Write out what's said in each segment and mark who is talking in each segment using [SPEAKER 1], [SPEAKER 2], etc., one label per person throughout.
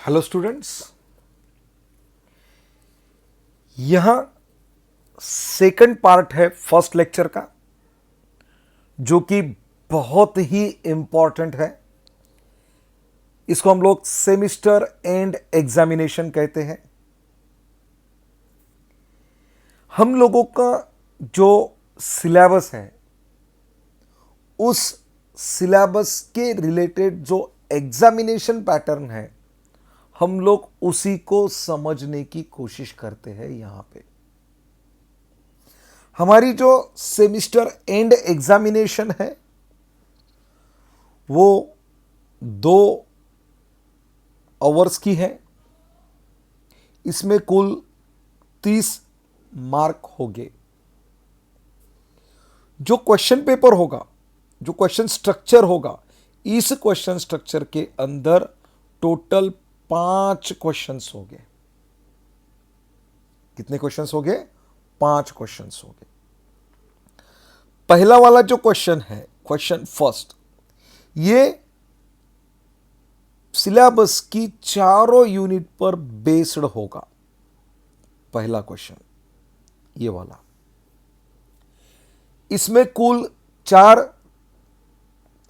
[SPEAKER 1] Hello students, यहां second part है first lecture का, जो कि बहुत ही इंपॉर्टेंट है। इसको हम लोग सेमिस्टर एंड एग्जामिनेशन कहते हैं। हम लोगों का जो सिलेबस है, उस सिलेबस के रिलेटेड जो एग्जामिनेशन पैटर्न है, हम लोग उसी को समझने की कोशिश करते हैं। यहां पे हमारी जो सेमिस्टर एंड एग्जामिनेशन है वो 2 आवर्स की है। इसमें कुल 30 मार्क होंगे। जो क्वेश्चन पेपर होगा, जो क्वेश्चन स्ट्रक्चर होगा, इस क्वेश्चन स्ट्रक्चर के अंदर टोटल 5 क्वेश्चंस होंगे। कितने क्वेश्चंस होंगे? 5 क्वेश्चंस होंगे। पहला वाला जो क्वेश्चन है, क्वेश्चन फर्स्ट, ये सिलेबस की चारों यूनिट पर बेस्ड होगा। पहला क्वेश्चन ये वाला। इसमें कुल 4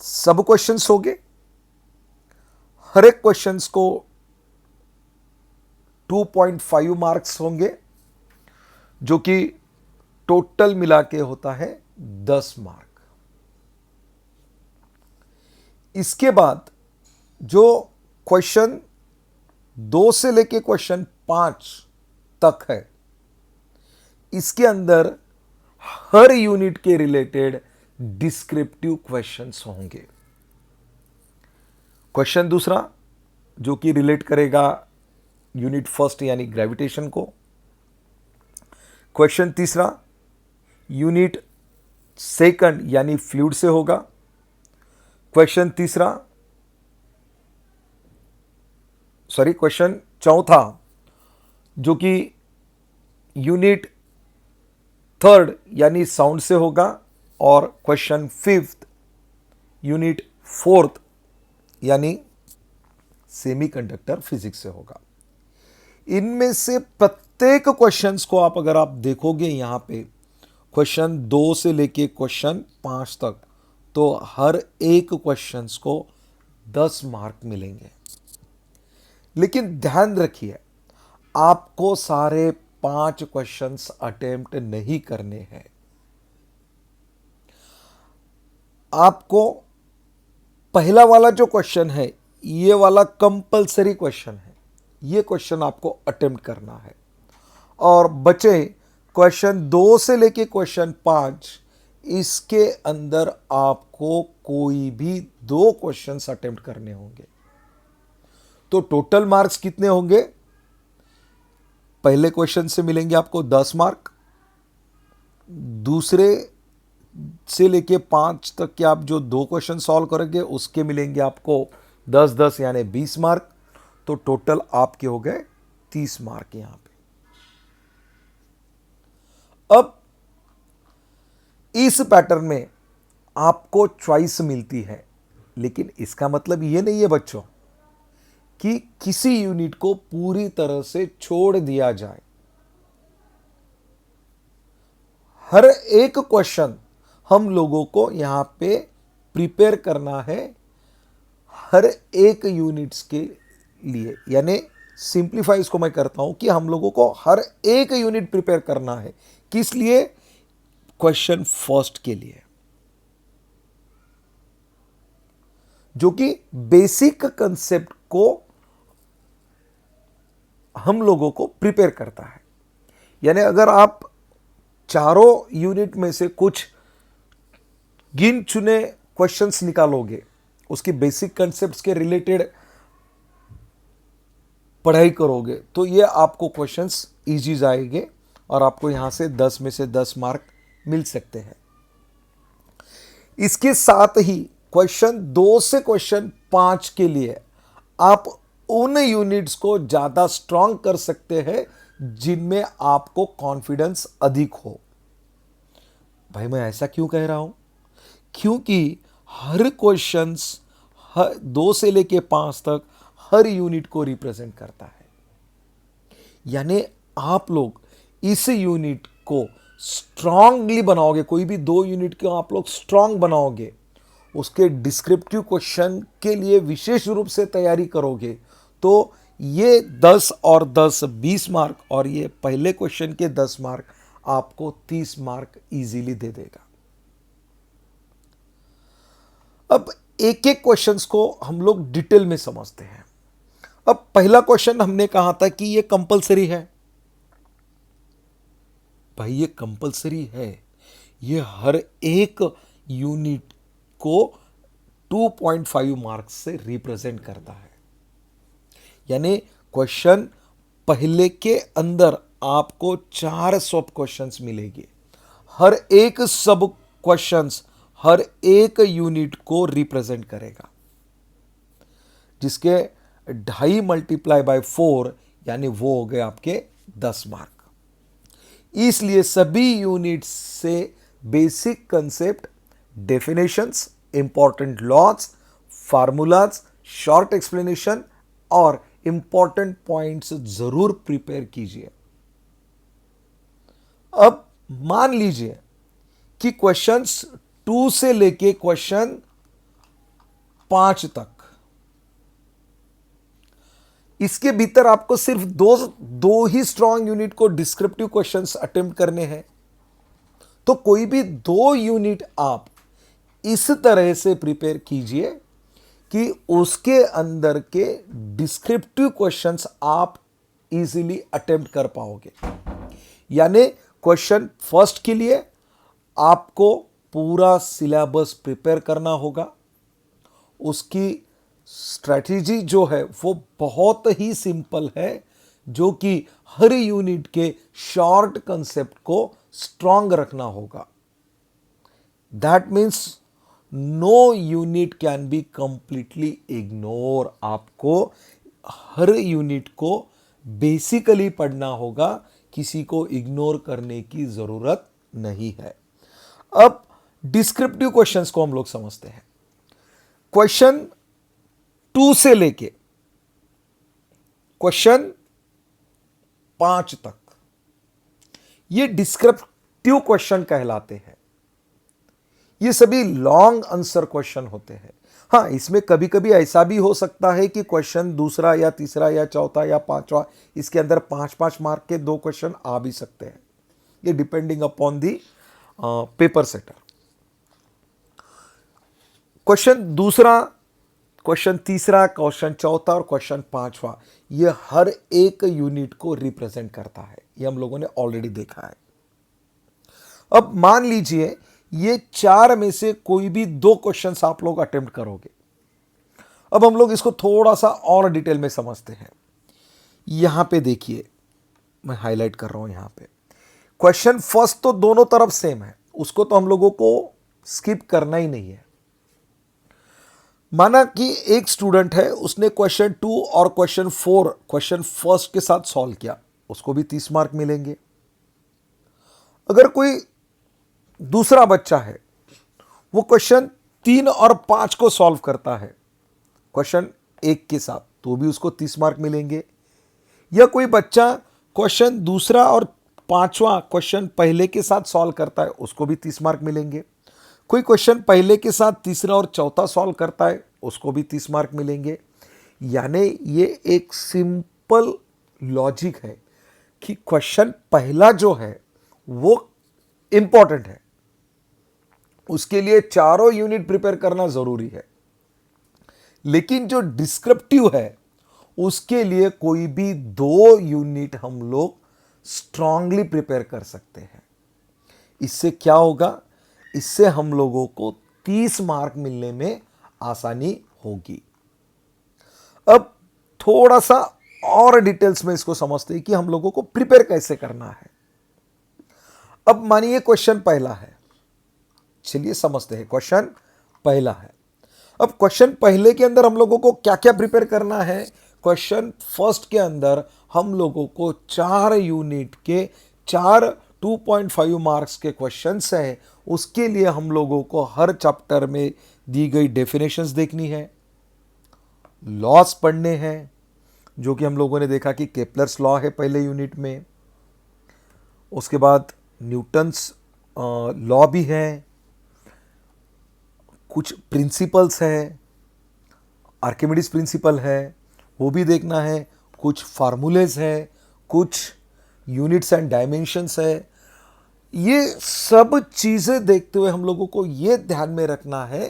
[SPEAKER 1] सब क्वेश्चंस होंगे। हर एक क्वेश्चंस को 2.5 मार्क्स होंगे, जो कि टोटल मिला के होता है 10 मार्क। इसके बाद जो क्वेश्चन 2 से लेके क्वेश्चन 5 तक है, इसके अंदर हर यूनिट के रिलेटेड डिस्क्रिप्टिव क्वेश्चंस होंगे। क्वेश्चन दूसरा जो कि रिलेट करेगा यूनिट फर्स्ट यानी ग्रेविटेशन को। क्वेश्चन तीसरा यूनिट सेकंड यानी फ्लूइड से होगा। क्वेश्चन चौथा जो कि यूनिट थर्ड यानी साउंड से होगा। और क्वेश्चन फिफ्थ यूनिट फोर्थ यानी सेमीकंडक्टर फिजिक्स से होगा। इनमें से प्रत्येक क्वेश्चंस को अगर आप देखोगे यहां पे क्वेश्चन 2 से लेके क्वेश्चन 5 तक, तो हर एक क्वेश्चंस को 10 मार्क मिलेंगे। लेकिन ध्यान रखिए, आपको सारे 5 क्वेश्चंस अटेम्प्ट नहीं करने हैं। आपको पहला वाला जो क्वेश्चन है, ये वाला कंपलसरी क्वेश्चन है। ये क्वेश्चन आपको अटेम्प्ट करना है। और बचे क्वेश्चन 2 से लेके क्वेश्चन 5, इसके अंदर आपको कोई भी 2 क्वेश्चंस अटेम्प्ट करने होंगे। तो टोटल मार्क्स कितने होंगे? पहले क्वेश्चन से मिलेंगे आपको 10 मार्क, दूसरे से लेके 5 तक के आप जो 2 क्वेश्चन सॉल्व करेंगे उसके मिलेंगे आपको 10-10 यानी 20 मार्क। तो टोटल आपके हो गए 30 मार्क यहां पे। अब इस पैटर्न में आपको चॉइस मिलती है, लेकिन इसका मतलब यह नहीं है बच्चों कि किसी यूनिट को पूरी तरह से छोड़ दिया जाए। हर एक क्वेश्चन हम लोगों को यहां पे प्रिपेयर करना है, हर एक यूनिट्स के लिए। यानी सिंप्लीफाई इसको मैं करता हूं कि हम लोगों को हर एक यूनिट प्रिपेयर करना है। किस लिए? क्वेश्चन फर्स्ट के लिए, जो कि बेसिक कंसेप्ट को हम लोगों को प्रिपेयर करता है। यानी अगर आप चारों यूनिट में से कुछ गिन चुने क्वेश्चंस निकालोगे, उसकी बेसिक कंसेप्ट्स के रिलेटेड पढ़ाई करोगे, तो ये आपको क्वेश्चंस इजी जाएंगे और आपको यहां से 10 में से 10 मार्क मिल सकते हैं। इसके साथ ही क्वेश्चन 2 से क्वेश्चन 5 के लिए आप उन यूनिट्स को ज्यादा स्ट्रांग कर सकते हैं जिनमें आपको कॉन्फिडेंस अधिक हो। भाई मैं ऐसा क्यों कह रहा हूं? क्योंकि हर क्वेश्चंस 2 से लेके 5 तक हर यूनिट को रिप्रेजेंट करता है। यानी आप लोग इस यूनिट को स्ट्रांगली बनाओगे, कोई भी 2 यूनिट को आप लोग स्ट्रांग बनाओगे, उसके डिस्क्रिप्टिव क्वेश्चन के लिए विशेष रूप से तैयारी करोगे, तो ये 10 और 10 20 मार्क और ये पहले क्वेश्चन के 10 मार्क आपको 30 मार्क इजीली दे देगा। अब एक एक क्वेश्चंस को हम लोग डिटेल में समझते हैं। अब पहला क्वेश्चन हमने कहा था कि ये कंपलसरी है। भाई ये कंपलसरी है, ये हर एक यूनिट को 2.5 मार्क्स से रिप्रेजेंट करता है। यानी क्वेश्चन पहले के अंदर आपको 4 सब क्वेश्चंस मिलेंगे। हर एक सब क्वेश्चंस हर एक यूनिट को रिप्रेजेंट करेगा, जिसके 2.5 मल्टीप्लाई बाय 4 यानी वो हो गए आपके 10 मार्क। इसलिए सभी यूनिट्स से basic concept, definitions, important laws, formulas, short explanation और इंपॉर्टेंट पॉइंट्स जरूर प्रिपेयर कीजिए। अब मान लीजिए कि क्वेश्चंस 2 से लेके क्वेश्चन 5 तक, इसके भीतर आपको सिर्फ दो ही स्ट्रॉन्ग यूनिट को डिस्क्रिप्टिव क्वेश्चंस अटेम्प्ट करने हैं। तो कोई भी 2 यूनिट आप इस तरह से प्रिपेयर कीजिए कि उसके अंदर के डिस्क्रिप्टिव क्वेश्चंस आप इजीली अटेम्प्ट कर पाओगे। यानी क्वेश्चन फर्स्ट के लिए आपको पूरा सिलेबस प्रिपेयर करना होगा। उसकी स्ट्रैटेजी जो है वो बहुत ही सिंपल है, जो कि हर यूनिट के शॉर्ट कंसेप्ट को स्ट्रांग रखना होगा। That means no unit can be completely ignore. आपको हर यूनिट को बेसिकली पढ़ना होगा, किसी को इग्नोर करने की जरूरत नहीं है। अब डिस्क्रिप्टिव क्वेश्चंस को हम लोग समझते हैं। क्वेश्चन 2 से लेके क्वेश्चन 5 तक ये डिस्क्रिप्टिव क्वेश्चन कहलाते हैं। ये सभी लॉन्ग आंसर क्वेश्चन होते हैं। हाँ, इसमें कभी कभी ऐसा भी हो सकता है कि क्वेश्चन दूसरा या तीसरा या चौथा या पांचवा, इसके अंदर 5-5 मार्क के 2 क्वेश्चन आ भी सकते हैं। ये depending upon the paper setter. Question दूसरा, क्वेश्चन तीसरा, क्वेश्चन चौथा और क्वेश्चन 5वां, ये हर एक यूनिट को रिप्रेजेंट करता है। ये हम लोगों ने ऑलरेडी देखा है। अब मान लीजिए ये 4 में से कोई भी 2 क्वेश्चंस आप लोग अटेम्प्ट करोगे। अब हम लोग इसको थोड़ा सा और डिटेल में समझते हैं। यहां पे देखिए, मैं हाईलाइट कर रहा हूं यहां पे। क्वेश्चन फर्स्ट तो दोनों तरफ सेम है, उसको तो हम लोगों को स्किप करना ही नहीं है। माना कि एक स्टूडेंट है, उसने क्वेश्चन 2 और क्वेश्चन 4 क्वेश्चन फर्स्ट के साथ सॉल्व किया, उसको भी 30 मार्क मिलेंगे। अगर कोई दूसरा बच्चा है, वो क्वेश्चन 3 और 5 को सॉल्व करता है क्वेश्चन 1 के साथ, तो भी उसको 30 मार्क मिलेंगे। या कोई बच्चा क्वेश्चन दूसरा और 5वां क्वेश्चन पहले के साथ सॉल्व करता है, उसको भी 30 मार्क मिलेंगे। कोई क्वेश्चन पहले के साथ तीसरा और चौथा सॉल्व करता है, उसको भी 30 मार्क मिलेंगे। यानी ये एक सिंपल लॉजिक है कि क्वेश्चन पहला जो है वो इंपॉर्टेंट है, उसके लिए चारों यूनिट प्रिपेयर करना जरूरी है। लेकिन जो डिस्क्रिप्टिव है उसके लिए कोई भी 2 यूनिट हम लोग स्ट्रांगली प्रिपेयर कर सकते हैं। इससे क्या होगा, इससे हम लोगों को 30 मार्क मिलने में आसानी होगी। अब थोड़ा सा और डिटेल्स में इसको समझते हैं कि हम लोगों को प्रिपेयर कैसे करना है। अब मानिए क्वेश्चन पहला है, चलिए समझते हैं। क्वेश्चन पहला है। अब क्वेश्चन पहले के अंदर हम लोगों को क्या क्या प्रिपेयर करना है। क्वेश्चन फर्स्ट के अंदर हम लोगों को 4 यूनिट के 4 2.5 मार्क्स के क्वेश्चंस हैं। उसके लिए हम लोगों को हर चैप्टर में दी गई डेफिनेशंस देखनी है, लॉस पढ़ने हैं, जो कि हम लोगों ने देखा कि केपलर्स लॉ है पहले यूनिट में। उसके बाद न्यूटन्स लॉ भी है, कुछ प्रिंसिपल्स हैं, आर्किमिडीज प्रिंसिपल है वो भी देखना है, कुछ फार्मूलेज हैं, कुछ यूनिट्स एंड डायमेंशंस है। ये सब चीज़ें देखते हुए हम लोगों को ये ध्यान में रखना है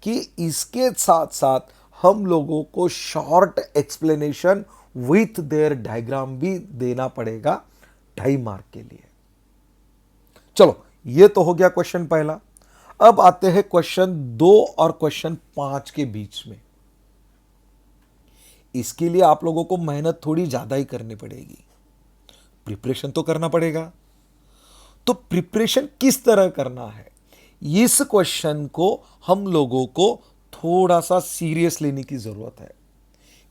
[SPEAKER 1] कि इसके साथ साथ हम लोगों को short explanation with their diagram भी देना पड़ेगा 2.5 मार्क के लिए। चलो, ये तो हो गया क्वेश्चन पहला। अब आते हैं क्वेश्चन 2 और क्वेश्चन 5 के बीच में। इसके लिए आप लोगों को मेहनत थोड़ी ज्यादा ही करनी पड़ेगी, प्रिपरेशन तो करना पड़ेगा। तो प्रिपरेशन किस तरह करना है, इस क्वेश्चन को हम लोगों को थोड़ा सा सीरियस लेने की जरूरत है,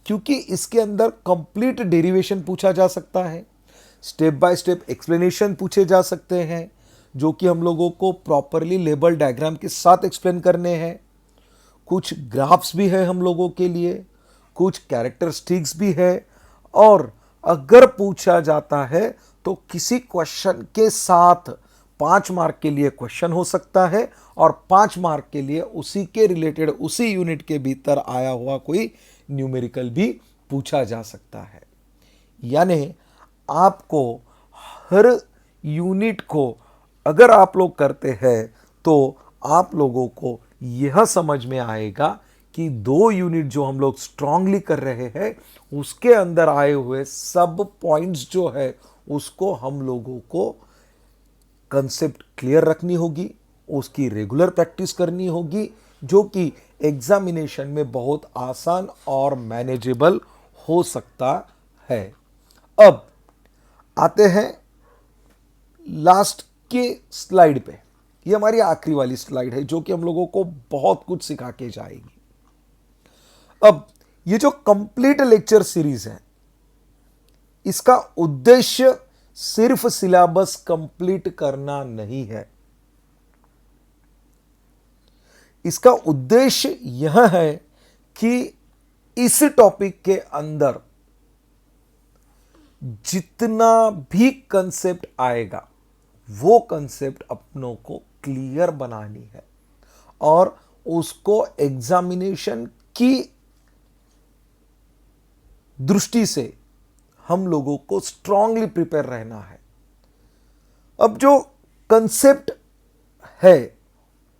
[SPEAKER 1] क्योंकि इसके अंदर कंप्लीट डेरिवेशन पूछा जा सकता है, स्टेप बाय स्टेप एक्सप्लेनेशन पूछे जा सकते हैं, जो कि हम लोगों को प्रॉपरली लेबल डायग्राम के साथ एक्सप्लेन करने हैं। कुछ ग्राफ्स भी है हम लोगों के लिए, कुछ कैरेक्टरिस्टिक्स भी है, और अगर पूछा जाता है तो किसी क्वेश्चन के साथ 5 मार्क के लिए क्वेश्चन हो सकता है, और 5 मार्क के लिए उसी के रिलेटेड उसी यूनिट के भीतर आया हुआ कोई न्यूमेरिकल भी पूछा जा सकता है। यानी आपको हर यूनिट को अगर आप लोग करते हैं तो आप लोगों को यह समझ में आएगा कि 2 यूनिट जो हम लोग स्ट्रांगली कर रहे हैं उसके अंदर आए हुए सब पॉइंट्स जो है उसको हम लोगों को कंसेप्ट क्लियर रखनी होगी, उसकी रेगुलर प्रैक्टिस करनी होगी, जो कि एग्जामिनेशन में बहुत आसान और मैनेजेबल हो सकता है। अब आते हैं लास्ट के स्लाइड पे। ये हमारी आखिरी वाली स्लाइड है जो कि हम लोगों को बहुत कुछ सिखा के जाएगी। अब ये जो कंप्लीट लेक्चर सीरीज है, इसका उद्देश्य सिर्फ सिलेबस कंप्लीट करना नहीं है। इसका उद्देश्य यह है कि इस टॉपिक के अंदर जितना भी कंसेप्ट आएगा वो कंसेप्ट अपनों को क्लियर बनानी है, और उसको एग्जामिनेशन की दृष्टि से हम लोगों को स्ट्रांगली प्रिपेयर रहना है। अब जो कंसेप्ट है,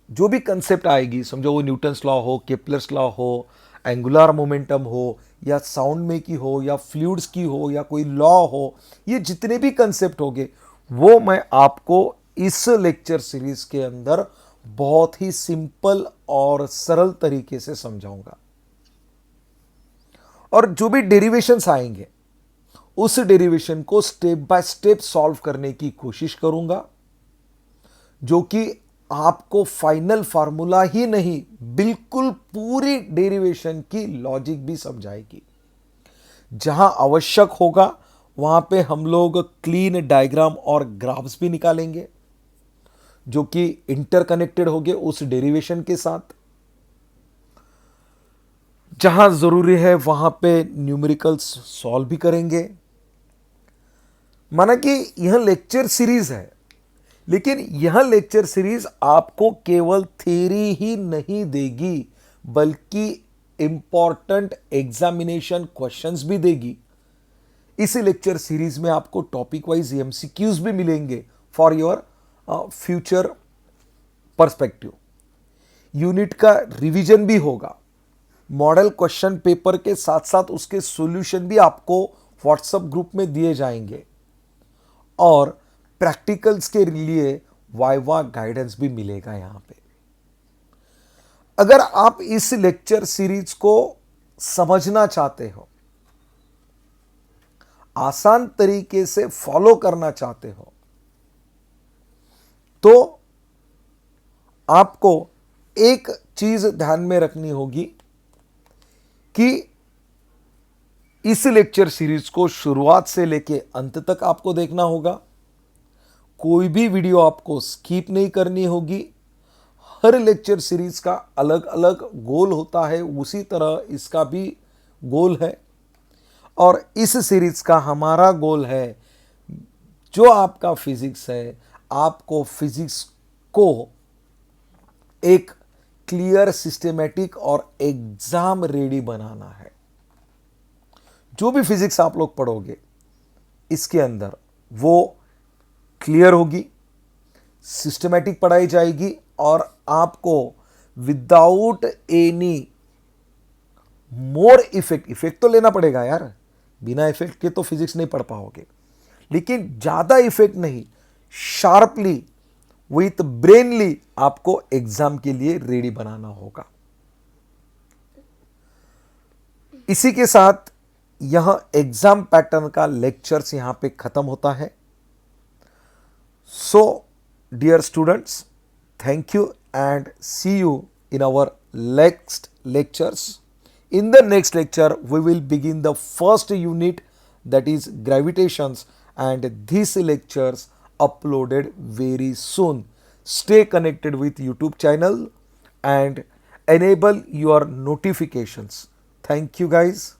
[SPEAKER 1] जो भी कंसेप्ट आएगी, समझो वो न्यूटन्स लॉ हो, केपलर्स लॉ हो, एंगुलर मोमेंटम हो, या साउंड में की हो, या फ्लूइड्स की हो, या कोई लॉ हो, ये जितने भी कंसेप्ट होंगे वो मैं आपको इस लेक्चर सीरीज के अंदर बहुत ही सिंपल और सरल तरीके से समझाऊंगा। और जो भी डेरिवेशंस आएंगे उस डेरिवेशन को स्टेप बाय स्टेप सॉल्व करने की कोशिश करूंगा, जो कि आपको फाइनल फार्मूला ही नहीं बिल्कुल पूरी डेरिवेशन की लॉजिक भी समझाएगी। जहां आवश्यक होगा वहां पे हम लोग क्लीन डायग्राम और ग्राफ्स भी निकालेंगे, जो कि इंटरकनेक्टेड होंगे उस डेरिवेशन के साथ। जहां जरूरी है वहां पे न्यूमेरिकल्स सॉल्व भी करेंगे। माना कि यह लेक्चर सीरीज है, लेकिन यह लेक्चर सीरीज आपको केवल थ्योरी ही नहीं देगी बल्कि इंपॉर्टेंट एग्जामिनेशन क्वेश्चंस भी देगी। इस लेक्चर सीरीज में आपको टॉपिक वाइज एमसीक्यूज भी मिलेंगे for your future perspective. Unit का रिवीजन भी होगा, मॉडल क्वेश्चन पेपर के साथ साथ उसके सॉल्यूशन भी आपको व्हाट्सएप ग्रुप में दिए जाएंगे, और प्रैक्टिकल्स के लिए वाइवा गाइडेंस भी मिलेगा यहां पे। अगर आप इस लेक्चर सीरीज को समझना चाहते हो, आसान तरीके से फॉलो करना चाहते हो, तो आपको एक चीज ध्यान में रखनी होगी कि इस लेक्चर सीरीज को शुरुआत से लेके अंत तक आपको देखना होगा। कोई भी वीडियो आपको स्किप नहीं करनी होगी। हर लेक्चर सीरीज का अलग अलग गोल होता है, उसी तरह इसका भी गोल है। और इस सीरीज का हमारा गोल है, जो आपका फिजिक्स है, आपको फिजिक्स को एक क्लियर, सिस्टमेटिक और एग्जाम रेडी बनाना है। जो भी फिजिक्स आप लोग पढ़ोगे इसके अंदर वो क्लियर होगी, सिस्टमेटिक पढ़ाई जाएगी, और आपको विदाउट एनी मोर इफेक्ट तो लेना पड़ेगा यार, बिना इफेक्ट के तो फिजिक्स नहीं पढ़ पाओगे, लेकिन ज्यादा इफेक्ट नहीं, शार्पली विथ ब्रेनली आपको एग्जाम के लिए रेडी बनाना होगा। इसी के साथ यह एग्जाम पैटर्न का लेक्चर्स यहां पे खत्म होता है। So dear students, thank you and see you in our next lectures. In the next lecture, we will begin the first unit, that is gravitations, and these lectures uploaded very soon. Stay connected with YouTube channel and enable your notifications. Thank you guys.